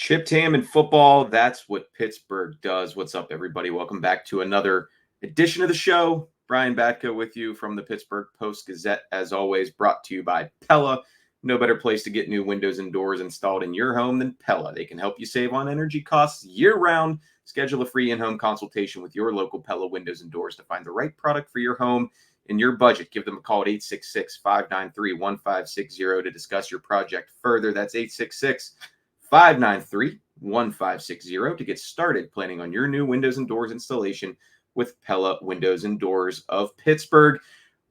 Chipped ham and football, that's what Pittsburgh does. What's up, everybody? Welcome back to another edition of the show. Brian Batko with you from the Pittsburgh Post-Gazette, as always, brought to you by Pella. No better place to get new windows and doors installed in your home than Pella. They can help you save on energy costs year-round. Schedule a free in-home consultation with your local Pella windows and doors to find the right product for your home and your budget. Give them a call at 866-593-1560 to discuss your project further. That's 866-593-1560 to get started planning on your new windows and doors installation with Pella Windows and Doors of Pittsburgh.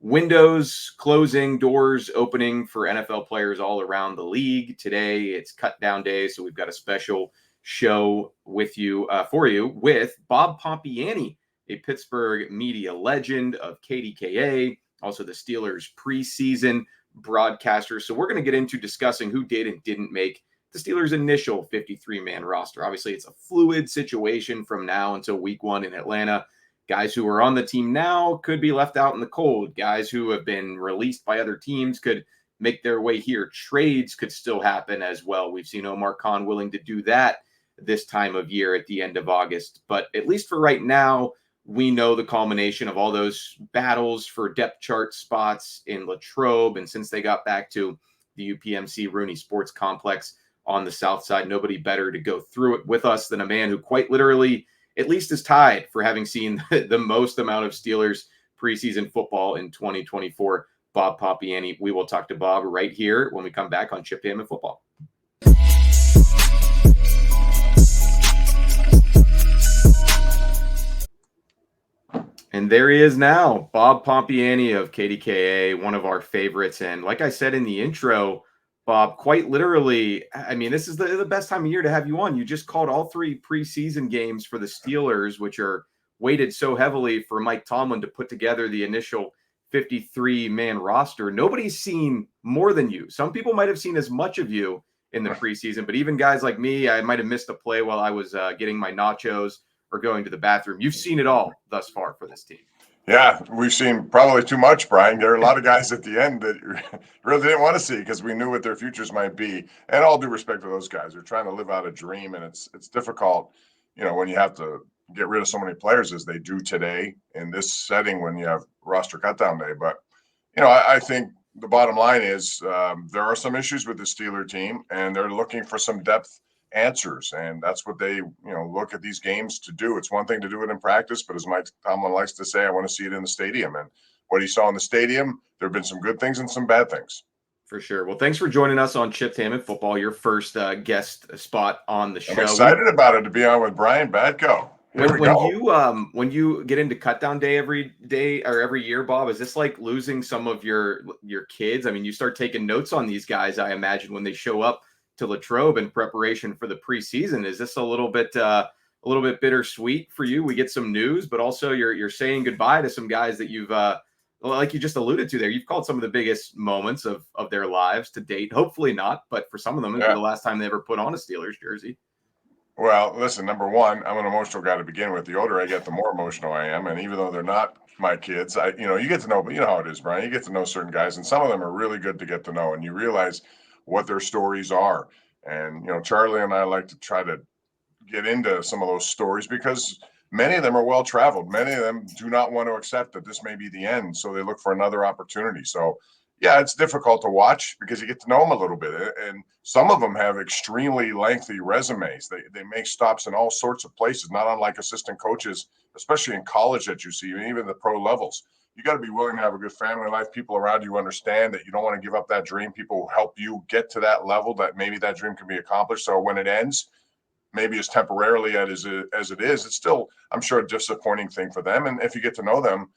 Windows closing, doors opening for NFL players all around the league. Today, it's cut down day, so we've got a special show with you for you with Bob Pompeani, a Pittsburgh media legend of KDKA, also the Steelers preseason broadcaster. So we're going to get into discussing who did and didn't make the Steelers' initial 53-man roster. Obviously, it's a fluid situation from now until week one in Atlanta. Guys who are on the team now could be left out in the cold. Guys who have been released by other teams could make their way here. Trades could still happen as well. We've seen Omar Khan willing to do that this time of year at the end of August. But at least for right now, we know the culmination of all those battles for depth chart spots in Latrobe. And since they got back to the UPMC Rooney Sports Complex on the south side, nobody better to go through it with us than a man who quite literally at least is tied for having seen the most amount of Steelers preseason football in 2024, Bob Pompeani. We will talk to Bob right here when we come back on Chipped Ham and Football. And there he is now, Bob Pompeani of KDKA, one of our favorites. And like I said in the intro, Bob, quite literally, I mean, this is the best time of year to have you on. You just called all three preseason games for the Steelers, which are weighted so heavily for Mike Tomlin to put together the initial 53-man roster. Nobody's seen more than you. Some people might have seen as much of you in the preseason, but even guys like me, I might have missed a play while I was getting my nachos or going to the bathroom. You've seen it all thus far for this team. Yeah, we've seen probably too much, Brian. There are a lot of guys at the end that really didn't want to see because we knew what their futures might be. And all due respect to those guys, they're trying to live out a dream, and it's difficult, when you have to get rid of so many players as they do today in this setting when you have roster cutdown day. But, I think the bottom line is there are some issues with the Steeler team, and they're looking for some depth answers, and that's what they look at these games to do. It's one thing to do it in practice, but as Mike Tomlin likes to say, I want to see it in the stadium. And what he saw in the stadium, there have been some good things and some bad things. For sure. Well, thanks for joining us on Chipped Ham and Football, your first guest spot on the show. I'm excited about it to be on with Brian Batko. When you get into cutdown day every day or every year, Bob, is this like losing some of your kids? I mean, you start taking notes on these guys, I imagine, when they show up to Latrobe in preparation for the preseason. Is this a little bit bittersweet for you? We get some news, but also you're saying goodbye to some guys that you've like you just alluded to there. You've called some of the biggest moments of their lives to date. Hopefully not, but for some of them, it'll be the last time they ever put on a Steelers jersey. Well, listen, number one, I'm an emotional guy to begin with. The older I get, the more emotional I am. And even though they're not my kids, you get to know, but you know how it is, Brian. You get to know certain guys, and some of them are really good to get to know, and you realize what their stories are. And, Charlie and I like to try to get into some of those stories because many of them are well-traveled. Many of them do not want to accept that this may be the end, so they look for another opportunity. So, yeah, it's difficult to watch because you get to know them a little bit. And some of them have extremely lengthy resumes. They make stops in all sorts of places, not unlike assistant coaches, especially in college that you see, even the pro levels. You got to be willing to have a good family life, people around you understand that you don't want to give up that dream. People help you get to that level that maybe that dream can be accomplished. So when it ends, maybe as temporarily as it is, it's still, I'm sure, a disappointing thing for them. And if you get to know them,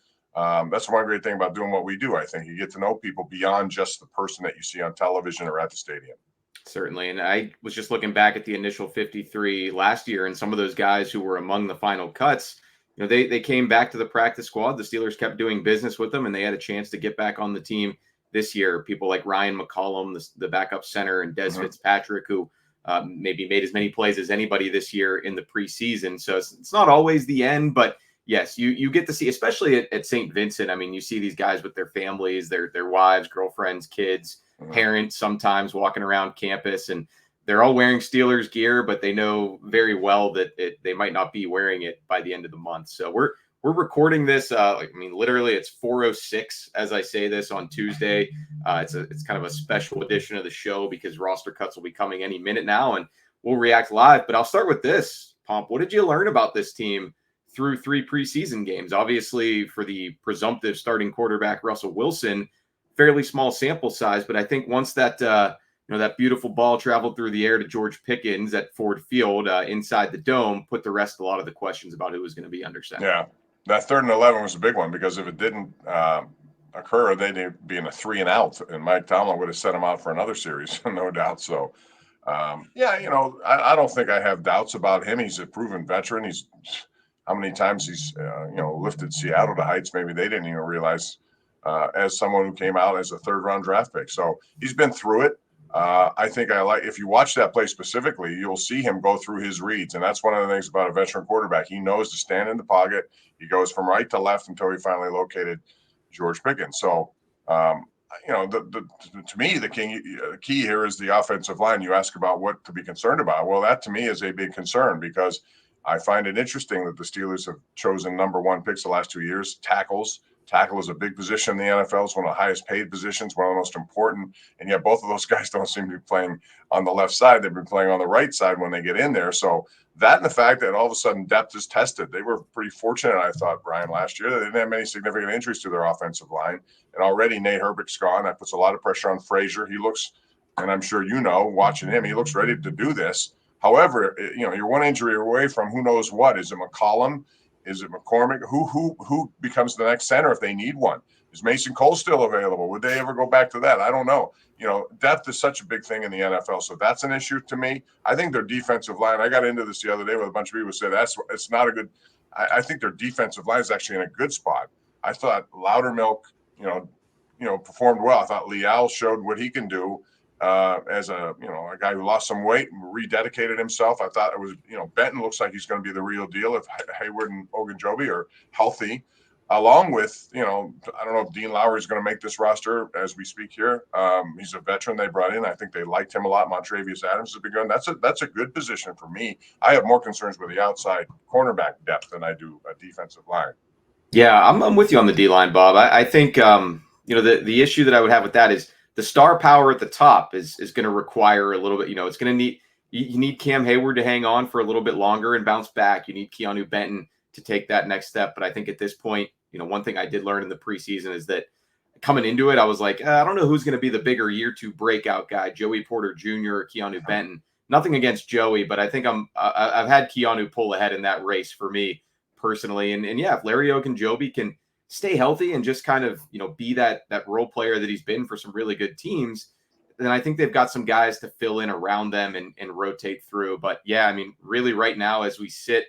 that's one great thing about doing what we do. I think you get to know people beyond just the person that you see on television or at the stadium. Certainly. And I was just looking back at the initial 53 last year, and some of those guys who were among the final cuts, they came back to the practice squad. The Steelers kept doing business with them, and they had a chance to get back on the team this year. People like Ryan McCollum, the backup center, and Des Fitzpatrick, who maybe made as many plays as anybody this year in the preseason. So it's not always the end, but yes, you get to see, especially at St. Vincent. I mean, you see these guys with their families, their wives, girlfriends, kids, parents sometimes walking around campus, and they're all wearing Steelers gear, but they know very well that they might not be wearing it by the end of the month. So we're recording this. Literally, it's 4:06 as I say this on Tuesday. It's kind of a special edition of the show because roster cuts will be coming any minute now, and we'll react live. But I'll start with this, Pomp. What did you learn about this team through 3 preseason games? Obviously, for the presumptive starting quarterback Russell Wilson, fairly small sample size, but I think once that that beautiful ball traveled through the air to George Pickens at Ford Field inside the dome, put to rest a lot of the questions about who was going to be under center. Yeah, that 3rd and 11 was a big one because if it didn't occur, they'd be in a 3 and out, and Mike Tomlin would have set him out for another series, no doubt. So, I don't think I have doubts about him. He's a proven veteran. He's how many times he's lifted Seattle to heights maybe they didn't even realize as someone who came out as a 3rd-round draft pick. So he's been through it. I think if you watch that play specifically, you'll see him go through his reads. And that's one of the things about a veteran quarterback. He knows to stand in the pocket. He goes from right to left until he finally located George Pickens. So, to me, the key here is the offensive line. You ask about what to be concerned about. Well, that to me is a big concern because I find it interesting that the Steelers have chosen number 1 picks the last 2 years, tackles. Tackle is a big position in the NFL. It's one of the highest paid positions, one of the most important. And yet both of those guys don't seem to be playing on the left side. They've been playing on the right side when they get in there. So that and the fact that all of a sudden depth is tested. They were pretty fortunate, I thought, Brian, last year. They didn't have many significant injuries to their offensive line. And already Nate Herbert's gone. That puts a lot of pressure on Frazier. He looks, and I'm sure watching him, he looks ready to do this. However, you're one injury away from who knows what. Is it McCollum? Is it McCormick? Who becomes the next center if they need one? Is Mason Cole still available? Would they ever go back to that? I don't know. Depth is such a big thing in the NFL, so that's an issue to me. I think their defensive line. I got into this the other day with a bunch of people who said it's not a good. I think their defensive line is actually in a good spot. I thought Loudermilk, performed well. I thought Leal showed what he can do. As a guy who lost some weight and rededicated himself. I thought it was, Benton looks like he's going to be the real deal if Hayward and Ogunjobi are healthy. Along with, I don't know if Dean Lowry is going to make this roster as we speak here. He's a veteran they brought in. I think they liked him a lot. Montravius Adams has begun. That's a good position for me. I have more concerns with the outside cornerback depth than I do a defensive line. Yeah, I'm with you on the D line, Bob. I think the issue that I would have with that is the star power at the top is going to require a little bit. It's going to need you need Cam Hayward to hang on for a little bit longer and bounce back. You need Keanu Benton to take that next step. But I think at this point, one thing I did learn in the preseason is that coming into it, I was like, I don't know who's going to be the bigger year 2 breakout guy, Joey Porter Jr. or Keanu Benton. Nothing against Joey, but I think I've had Keanu pull ahead in that race for me personally. And yeah, if Larry Ogunjobi can stay healthy and just kind of, be that role player that he's been for some really good teams, then I think they've got some guys to fill in around them and rotate through. But yeah, really right now as we sit,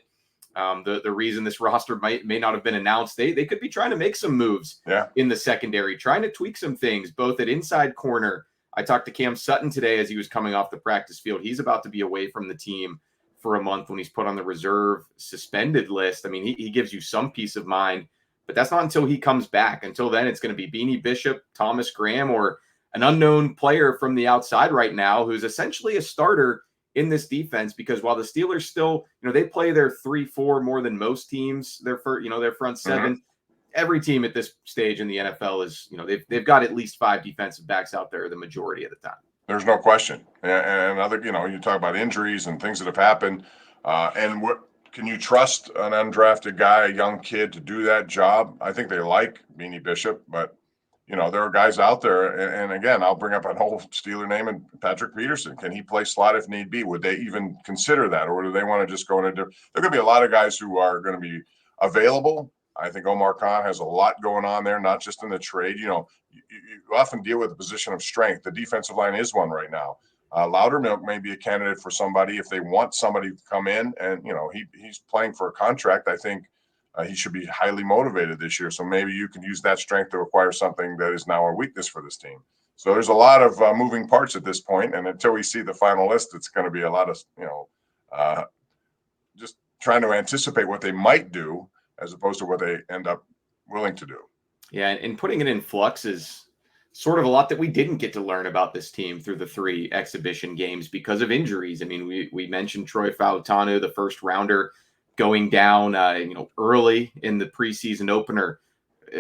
the reason this roster may not have been announced, they could be trying to make some moves in the secondary, trying to tweak some things, both at inside corner. I talked to Cam Sutton today as he was coming off the practice field. He's about to be away from the team for a month when he's put on the reserve suspended list. He gives you some peace of mind, but that's not until he comes back. Until then, it's going to be Beanie Bishop, Thomas Graham, or an unknown player from the outside right now who's essentially a starter in this defense, because while the Steelers still, they play their 3-4 more than most teams, their front seven. Every team at this stage in the NFL is, they've got at least 5 defensive backs out there the majority of the time. There's no question. And other, you talk about injuries and things that have happened. And what can you trust an undrafted guy, a young kid, to do that job? I think they like Beanie Bishop, but there are guys out there. And again, I'll bring up an old Steeler name, and Patrick Peterson. Can he play slot if need be? Would they even consider that? Or do they want to just go in there are going to be a lot of guys who are going to be available. I think Omar Khan has a lot going on there, not just in the trade. You often deal with a position of strength. The defensive line is one right now. Loudermilk may be a candidate for somebody if they want somebody to come in, and he's playing for a contract. I think he should be highly motivated this year. So maybe you can use that strength to acquire something that is now a weakness for this team. So there's a lot of moving parts at this point, and until we see the final list, it's going to be a lot of just trying to anticipate what they might do as opposed to what they end up willing to do. Yeah, and putting it in flux is sort of a lot that we didn't get to learn about this team through the 3 exhibition games because of injuries. I mean, we mentioned Troy Fautanu, the first rounder, going down early in the preseason opener.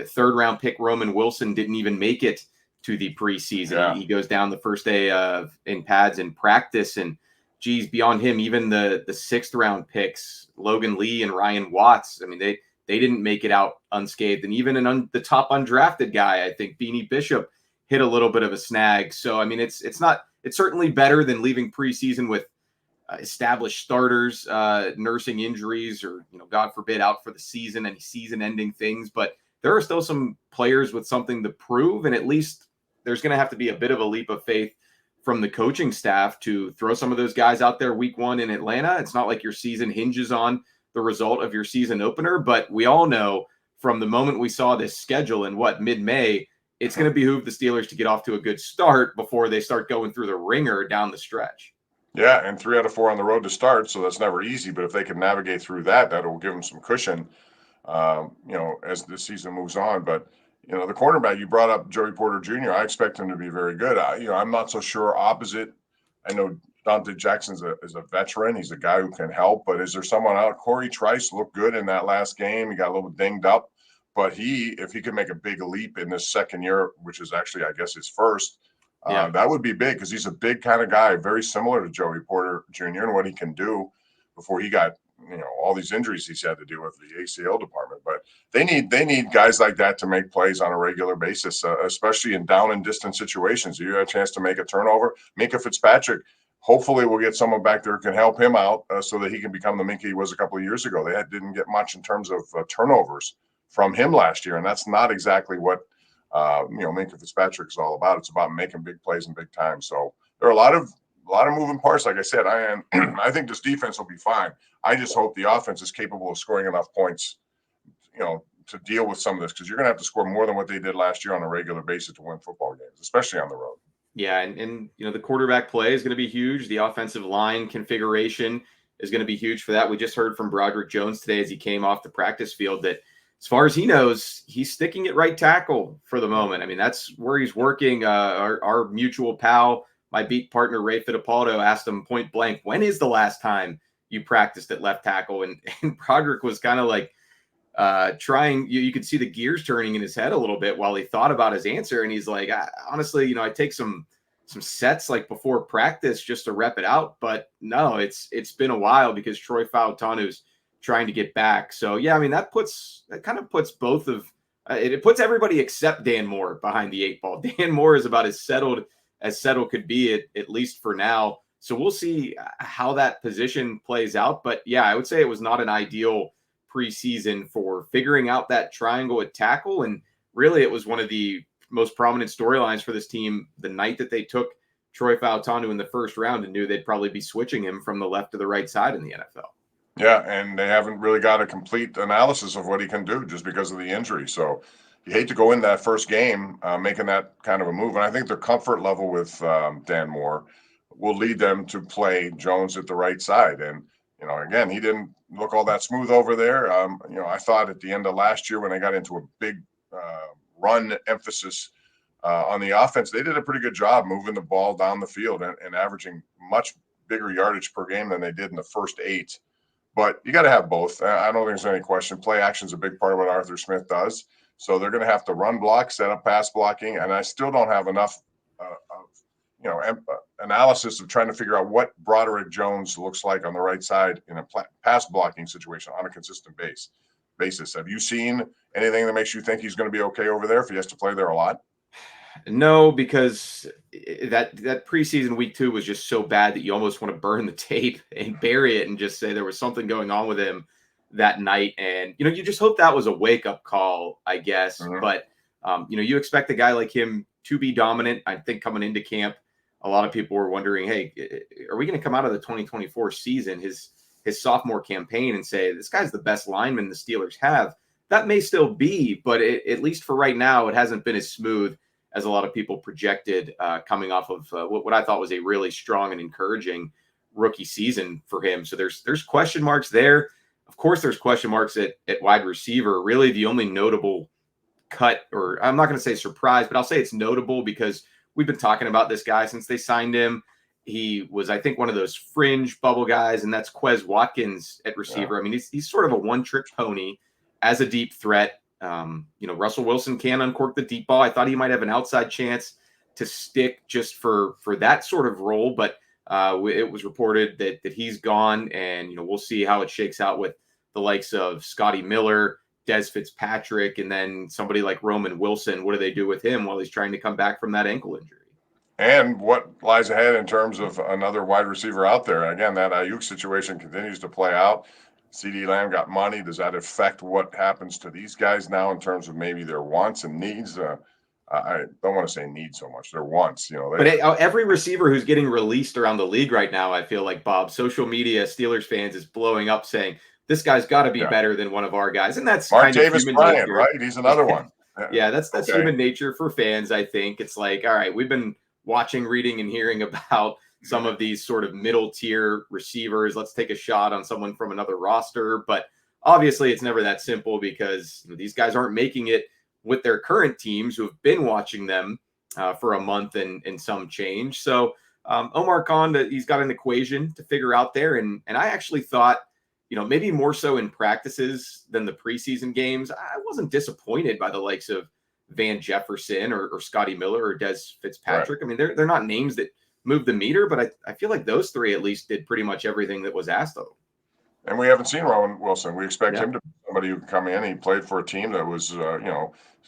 Third round pick Roman Wilson didn't even make it to the preseason. Yeah. He goes down the first day in pads in practice, and geez, beyond him, even the 6th round picks, Logan Lee and Ryan Watts, I mean, they didn't make it out unscathed. And even the top undrafted guy, I think Beanie Bishop, hit a little bit of a snag. So, I mean, it's certainly better than leaving preseason with established starters nursing injuries or, God forbid, out for the season, any season-ending things. But there are still some players with something to prove, and at least there's going to have to be a bit of a leap of faith from the coaching staff to throw some of those guys out there week 1 in Atlanta. It's not like your season hinges on the result of your season opener, but we all know from the moment we saw this schedule in mid-May, it's going to behoove the Steelers to get off to a good start before they start going through the ringer down the stretch. Yeah, and 3 out of 4 on the road to start, so that's never easy. But if they can navigate through that, that'll give them some cushion, as the season moves on. But the cornerback you brought up, Joey Porter Jr., I expect him to be very good. I'm not so sure opposite. I know Dante Jackson is a veteran; he's a guy who can help. But is there someone out? Corey Trice looked good in that last game. He got a little dinged up. But if he could make a big leap in this second year, which is actually, I guess, his first, that would be big because he's a big kind of guy, very similar to Joey Porter Jr. and what he can do before he got, all these injuries he's had to deal with the ACL department. But they need guys like that to make plays on a regular basis, especially in down and distance situations. You have a chance to make a turnover. Minka Fitzpatrick, hopefully we'll get someone back there who can help him out so that he can become the Minka he was a couple of years ago. They didn't get much in terms of turnovers from him last year, and that's not exactly what Minka Fitzpatrick is all about. It's about making big plays in big time. So there are a lot of moving parts. Like I said, I think this defense will be fine. I just hope the offense is capable of scoring enough points, to deal with some of this, because you're going to have to score more than what they did last year on a regular basis to win football games, especially on the road. Yeah, and the quarterback play is going to be huge. The offensive line configuration is going to be huge for that. We just heard from Broderick Jones today as he came off the practice field that, as far as he knows, he's sticking at right tackle for the moment. I mean, that's where he's working. Our mutual pal, my beat partner, Ray Fittipaldo, asked him point blank, when is the last time you practiced at left tackle? And Broderick was kind of like trying, you could see the gears turning in his head a little bit while he thought about his answer. And he's like, honestly, I take some sets like before practice just to rep it out. But no, it's been a while because Troy Fautanu's trying to get back. So yeah, I mean, that kind of puts both of it puts everybody except Dan Moore behind the 8 ball. Dan Moore is about as settled could be, at least for now. So we'll see how that position plays out. But yeah, I would say it was not an ideal preseason for figuring out that triangle at tackle. And really, it was one of the most prominent storylines for this team the night that they took Troy Fautanu in the first round and knew they'd probably be switching him from the left to the right side in the NFL. Yeah, and they haven't really got a complete analysis of what he can do just because of the injury. So you hate to go in that first game making that kind of a move. And I think their comfort level with Dan Moore will lead them to play Jones at the right side. And, again, he didn't look all that smooth over there. I thought at the end of last year when they got into a big run emphasis on the offense, they did a pretty good job moving the ball down the field and averaging much bigger yardage per game than they did in the first 8. But you got to have both. I don't think there's any question. Play action is a big part of what Arthur Smith does. So they're going to have to run block, set up pass blocking, and I still don't have enough analysis of trying to figure out what Broderick Jones looks like on the right side in a pass blocking situation on a consistent basis. Have you seen anything that makes you think he's going to be okay over there if he has to play there a lot? No, because that preseason week 2 was just so bad that you almost want to burn the tape and bury it and just say there was something going on with him that night. And, you just hope that was a wake-up call, I guess. Mm-hmm. But, you expect a guy like him to be dominant. I think coming into camp, a lot of people were wondering, hey, are we going to come out of the 2024 season, his sophomore campaign, and say, this guy's the best lineman the Steelers have? That may still be, but at least for right now, it hasn't been as smooth as a lot of people projected coming off of what I thought was a really strong and encouraging rookie season for him. So there's question marks there. Of course, there's question marks at wide receiver. Really, the only notable cut, or I'm not going to say surprise, but I'll say it's notable because we've been talking about this guy since they signed him. He was, I think, one of those fringe bubble guys, and that's Quez Watkins at receiver. Yeah. I mean, he's sort of a one-trick pony as a deep threat. Russell Wilson can uncork the deep ball. I thought he might have an outside chance to stick just for that sort of role, but it was reported that he's gone, and we'll see how it shakes out with the likes of Scotty Miller, Des Fitzpatrick, and then somebody like Roman Wilson. What do they do with him while he's trying to come back from that ankle injury? And what lies ahead in terms of another wide receiver out there? Again, that Ayuk situation continues to play out. CeeDee Lamb got money. Does that affect what happens to these guys now in terms of maybe their wants and needs? I don't want to say need so much. Their wants, But every receiver who's getting released around the league right now, I feel like, Bob, social media, Steelers fans is blowing up saying, this guy's got to be better than one of our guys. And that's kind of human nature. Right? He's another one. Yeah, that's human nature for fans, I think. It's like, all right, we've been watching, reading, and hearing about some of these sort of middle tier receivers. Let's take a shot on someone from another roster. But obviously it's never that simple because these guys aren't making it with their current teams who have been watching them for a month and some change. So Omar Khan, he's got an equation to figure out there. And I actually thought, maybe more so in practices than the preseason games, I wasn't disappointed by the likes of Van Jefferson or Scotty Miller or Des Fitzpatrick. Right. I mean, they're not names that move the meter, but I feel like those three at least did pretty much everything that was asked of them. And we haven't seen Rowan Wilson. We expect him to be somebody who can come in. He played for a team that was,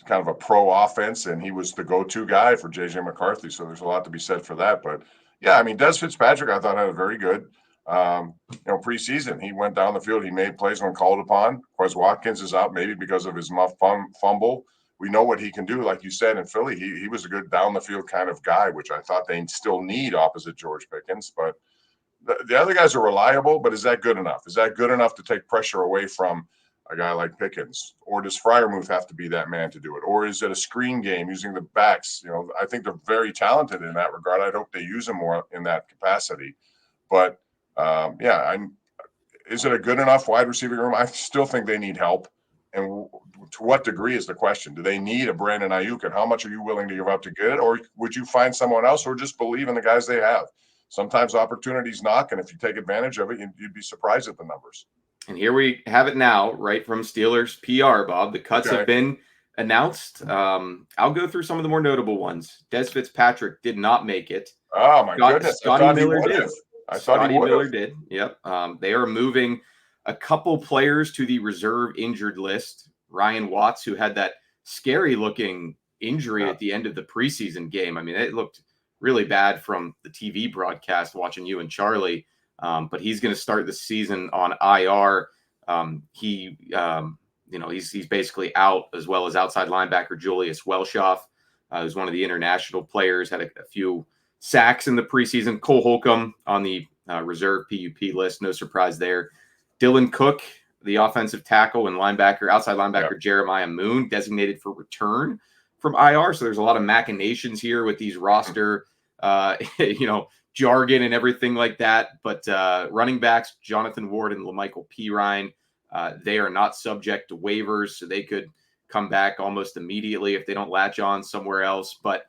kind of a pro offense, and he was the go-to guy for J.J. McCarthy. So there's a lot to be said for that. But, yeah, I mean, Des Fitzpatrick I thought had a very good, preseason. He went down the field. He made plays when called upon. Quez Watkins is out maybe because of his fumble. We know what he can do. Like you said, in Philly, he was a good down-the-field kind of guy, which I thought they still need opposite George Pickens. But the other guys are reliable, but is that good enough? Is that good enough to take pressure away from a guy like Pickens? Or does Freiermuth have to be that man to do it? Or is it a screen game using the backs? I think they're very talented in that regard. I'd hope they use them more in that capacity. But, is it a good enough wide receiving room? I still think they need help. And to what degree is the question? Do they need a Brandon Ayuk, and how much are you willing to give up to get it? Or would you find someone else, or just believe in the guys they have? Sometimes opportunities knock, and if you take advantage of it, you'd be surprised at the numbers. And here we have it now, right from Steelers PR, Bob. The cuts have been announced. I'll go through some of the more notable ones. Des Fitzpatrick did not make it. Oh, my goodness. Scotty Miller did. Scotty Miller did. Yep. They are moving a couple players to the reserve injured list. Ryan Watts, who had that scary-looking injury at the end of the preseason game. I mean, it looked really bad from the TV broadcast watching you and Charlie. But he's going to start the season on IR. He's basically out, as well as outside linebacker Julius Welshoff, who's one of the international players, had a few sacks in the preseason. Cole Holcomb on the reserve PUP list. No surprise there. Dylan Cook, the offensive tackle, and outside linebacker Jeremiah Moon, designated for return from IR. So there's a lot of machinations here with these roster, jargon and everything like that. But running backs, Jonathan Ward and LaMichael Pirine, they are not subject to waivers, so they could come back almost immediately if they don't latch on somewhere else. But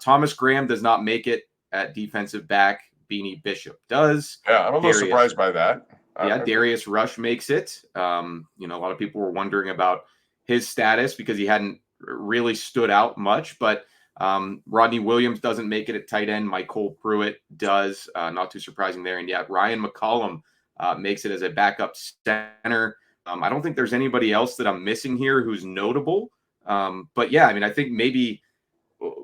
Thomas Graham does not make it at defensive back. Beanie Bishop does. Yeah, I'm a little surprised by that. Darius Rush makes it. A lot of people were wondering about his status because he hadn't really stood out much, but Rodney Williams doesn't make it at tight end. Michael Pruitt does. Not too surprising there. And Ryan McCollum makes it as a backup center. I don't think there's anybody else that I'm missing here who's notable. But I think maybe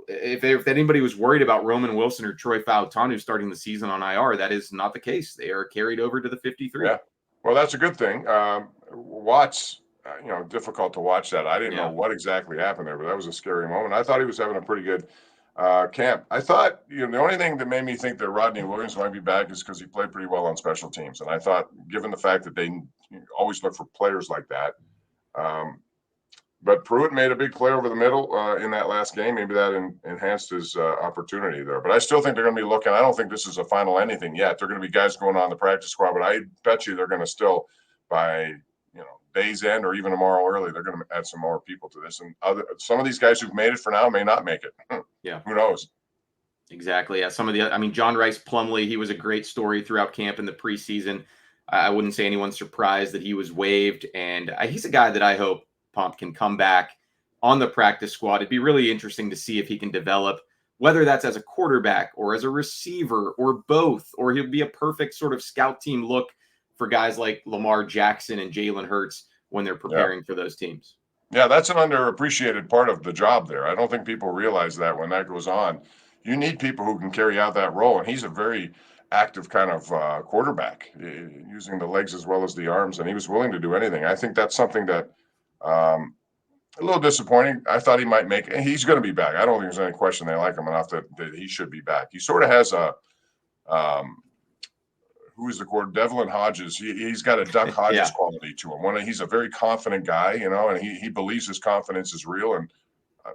if anybody was worried about Roman Wilson or Troy Fautanu starting the season on IR, that is not the case. They are carried over to the 53. Yeah, well, that's a good thing. Watts, difficult to watch that. I didn't know what exactly happened there, but that was a scary moment. I thought he was having a pretty good camp. I thought, the only thing that made me think that Rodney Williams might be back is because he played pretty well on special teams. And I thought, given the fact that they always look for players like that, but Pruitt made a big play over the middle in that last game. Maybe that enhanced his opportunity there. But I still think they're going to be looking. I don't think this is a final anything yet. They're going to be guys going on the practice squad, but I bet you they're going to still, by day's end or even tomorrow early, they're going to add some more people to this. And some of these guys who've made it for now may not make it. Yeah. Who knows? Exactly. Yeah. John Rice Plumlee, he was a great story throughout camp in the preseason. I wouldn't say anyone's surprised that he was waived. And he's a guy that I hope Pomp can come back on the practice squad. It'd be really interesting to see if he can develop, whether that's as a quarterback or as a receiver or both, or he'll be a perfect sort of scout team look for guys like Lamar Jackson and Jalen Hurts when they're preparing for those teams. Yeah, that's an underappreciated part of the job there. I don't think people realize that when that goes on. You need people who can carry out that role, and he's a very active kind of quarterback, using the legs as well as the arms, and he was willing to do anything. I think that's something that a little disappointing. I thought he might make it. He's going to be back. I don't think there's any question they like him enough that he should be back. He sort of has a who is the quarterback? Devlin Hodges. He's got a Duck Hodges quality to him. He's a very confident guy, and he believes his confidence is real, and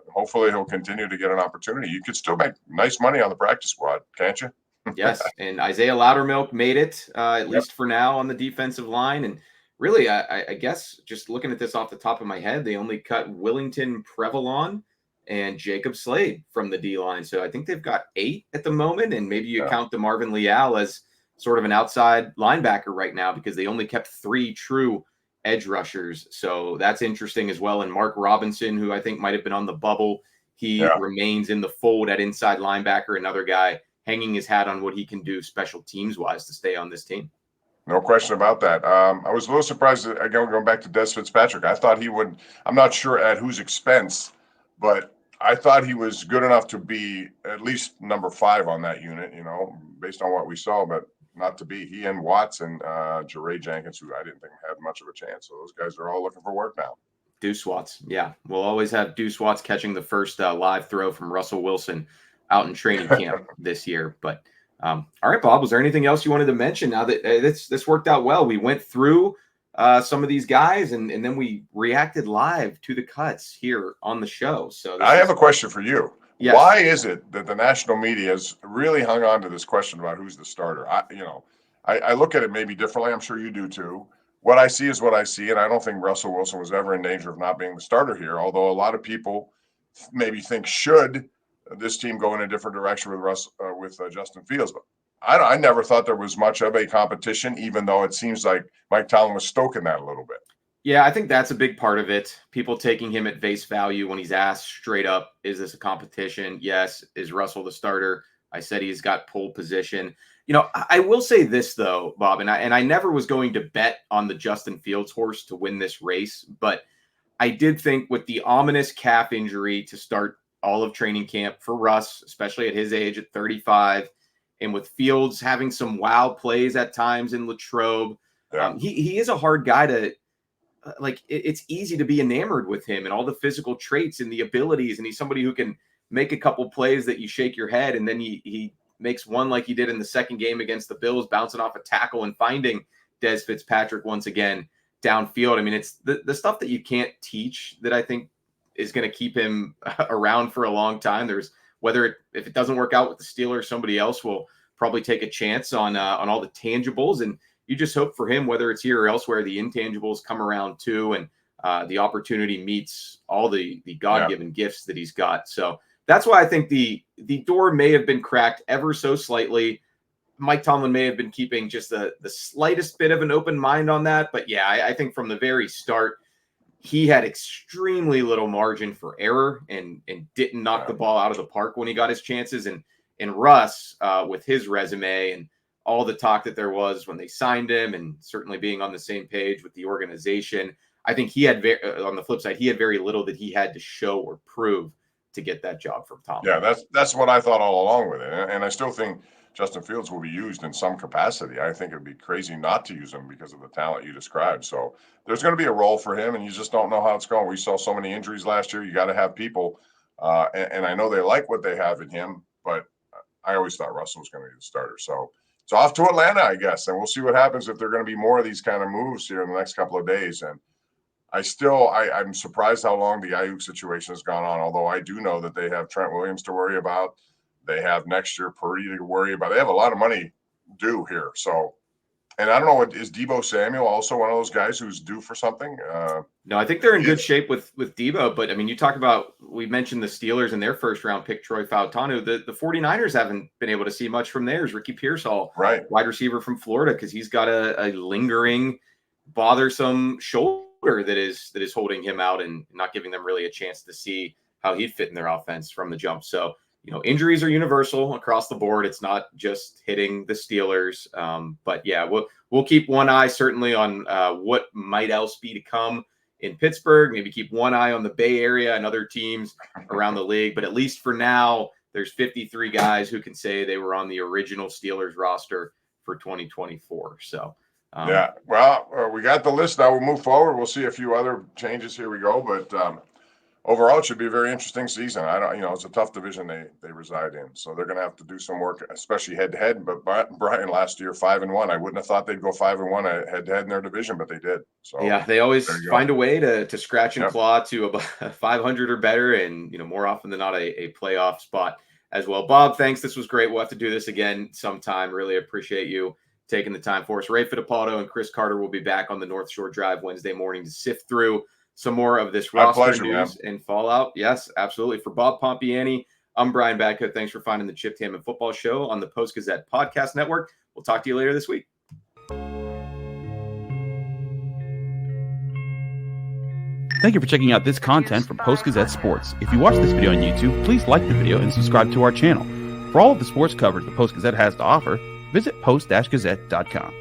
hopefully he'll continue to get an opportunity. You could still make nice money on the practice squad, can't you? Yes, and Isaiah Loudermilk made it, at least for now, on the defensive line. And really, I guess, just looking at this off the top of my head, they only cut Willington Prevalon and Jacob Slade from the D-line. So I think they've got 8 at the moment, and maybe you count DeMarvin Leal as sort of an outside linebacker right now because they only kept 3 true edge rushers. So that's interesting as well. And Mark Robinson, who I think might have been on the bubble, he remains in the fold at inside linebacker, another guy hanging his hat on what he can do special teams wise to stay on this team. No question about that. I was a little surprised, again, going back to Des Fitzpatrick. I thought he would, I'm not sure at whose expense, but I thought he was good enough to be at least number 5 on that unit, based on what we saw, but not to be. He and Watts and Jeray Jenkins, who I didn't think had much of a chance. So those guys are all looking for work now. Deuce Watts. Yeah. We'll always have Deuce Watts catching the first live throw from Russell Wilson out in training camp this year. But all right, Bob, was there anything else you wanted to mention now that this worked out well? We went through some of these guys and then we reacted live to the cuts here on the show. So I have a question for you. Yes. Why is it that the national media has really hung on to this question about who's the starter? I look at it maybe differently. I'm sure you do too. What I see is what I see, and I don't think Russell Wilson was ever in danger of not being the starter here, although a lot of people maybe think should this team go in a different direction with Justin Fields. But I never thought there was much of a competition, even though it seems like Mike Tomlin was stoking that a little bit. Yeah, I think that's a big part of it. People taking him at face value when he's asked straight up, is this a competition? Yes. Is Russell the starter? I said he's got pole position. I will say this, though, Bob, and I never was going to bet on the Justin Fields horse to win this race, but I did think with the ominous calf injury to start all of training camp for Russ, especially at his age at 35, and with Fields having some wow plays at times in Latrobe, he is a hard guy to it's easy to be enamored with him and all the physical traits and the abilities. And he's somebody who can make a couple plays that you shake your head. And then he makes one like he did in the second game against the Bills, bouncing off a tackle and finding Des Fitzpatrick once again downfield. I mean, it's the stuff that you can't teach that I think is going to keep him around for a long time. There's if it doesn't work out with the Steelers, somebody else will probably take a chance on all the tangibles. And you just hope for him, whether it's here or elsewhere, the intangibles come around too, and the opportunity meets all the God-given gifts that he's got. So that's why I think the door may have been cracked ever so slightly. Mike Tomlin may have been keeping just the slightest bit of an open mind on that. But yeah, I think from the very start, he had extremely little margin for error and didn't knock the ball out of the park when he got his chances. And Russ, with his resume and all the talk that there was when they signed him, and certainly being on the same page with the organization, I think he had on the flip side, he had very little that he had to show or prove to get that job from Tom. Yeah, that's what I thought all along with it. And I still think Justin Fields will be used in some capacity. I think it'd be crazy not to use him because of the talent you described. So there's going to be a role for him, and you just don't know how it's going. We saw so many injuries last year. You got to have people. And I know they like what they have in him, but I always thought Russell was going to be the starter. So it's off to Atlanta, I guess, and we'll see what happens if there are going to be more of these kind of moves here in the next couple of days. And I'm surprised how long the Ayuk situation has gone on, although I do know that they have Trent Williams to worry about. They have next year Purdy to worry about. They have a lot of money due here. So And I don't know, is Deebo Samuel also one of those guys who's due for something? No, I think they're in good shape with Deebo. But, I mean, you talk about, we mentioned the Steelers and their first-round pick, Troy Fautanu. The 49ers haven't been able to see much from theirs. Ricky Pearsall, right, wide receiver from Florida, because he's got a lingering, bothersome shoulder that is holding him out and not giving them really a chance to see how he'd fit in their offense from the jump. So, injuries are universal across the board. It's not just hitting the Steelers. But yeah, we'll keep one eye certainly on what might else be to come in Pittsburgh. Maybe keep one eye on the Bay Area and other teams around the league. But at least for now, there's 53 guys who can say they were on the original Steelers roster for 2024. So yeah, well, we got the list now. We'll move forward. We'll see a few other changes. Here we go, but. Overall, it should be a very interesting season. It's a tough division they reside in, so they're going to have to do some work, especially head to head. But Brian last year 5-1. I wouldn't have thought they'd go 5-1 head to head in their division, but they did. So yeah, they always find a way to scratch and claw to about 500 or better, and more often than not a playoff spot as well. Bob, thanks. This was great. We'll have to do this again sometime. Really appreciate you taking the time for us. Ray Fittipaldo and Chris Carter will be back on the North Shore Drive Wednesday morning to sift through some more of this roster news and fallout. Yes, absolutely. For Bob Pompeani, I'm Brian Batko. Thanks for finding the Chip Tam and Football Show on the Post-Gazette Podcast Network. We'll talk to you later this week. Thank you for checking out this content from Post-Gazette Sports. If you watch this video on YouTube, please like the video and subscribe to our channel. For all of the sports coverage the Post-Gazette has to offer, visit post-gazette.com.